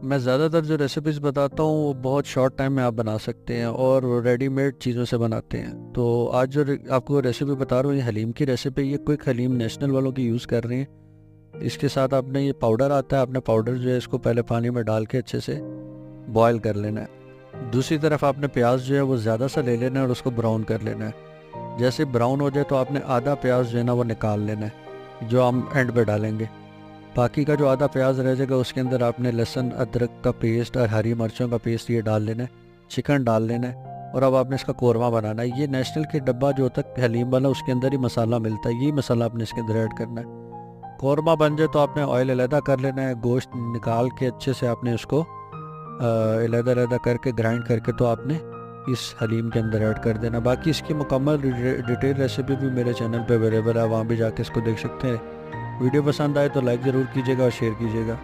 मैं ज़्यादातर जो रेसिपीज़ बताता हूँ वो बहुत शॉर्ट टाइम में आप बना सकते हैं और रेडीमेड चीज़ों से बनाते हैं। तो आज जो आपको रेसिपी बता रहा हूँ ये हलीम की रेसिपी, ये क्विक हलीम नेशनल वालों की यूज़ कर रहे हैं। इसके साथ आपने ये पाउडर आता है, आपने पाउडर जो है इसको पहले पानी में डाल के अच्छे से बॉयल कर लेना है। दूसरी तरफ आपने प्याज जो है वो ज़्यादा सा ले लेना है और उसको ब्राउन कर लेना है। जैसे ब्राउन हो जाए तो आपने आधा प्याज जो है ना वो निकाल लेना है, जो हम एंड पे डालेंगे। बाकी का जो आधा प्याज रह जाएगा उसके अंदर आपने लहसुन अदरक का पेस्ट और हरी मिर्चों का पेस्ट ये डाल लेना है, चिकन डाल लेना है और अब आपने इसका कौरमा बनाना है। ये नेशनल के डब्बा जो होता है हलीम वाला उसके अंदर ही मसाला मिलता है, यही मसाला आपने इसके अंदर ऐड करना है। कौरमा बन जाए तो आपने ऑयल अलहदा कर लेना है, गोश्त निकाल के अच्छे से आपने उसको अलहदा अलहदा करके ग्राइंड करके तो आपने इस हलीम के अंदर ऐड कर देना। बाकी इसकी मुकम्मल डिटेल रेसिपी भी मेरे चैनल पे अवेलेबल है, वहाँ भी जाके इसको देख सकते हैं। वीडियो पसंद आए तो लाइक ज़रूर कीजिएगा और शेयर कीजिएगा।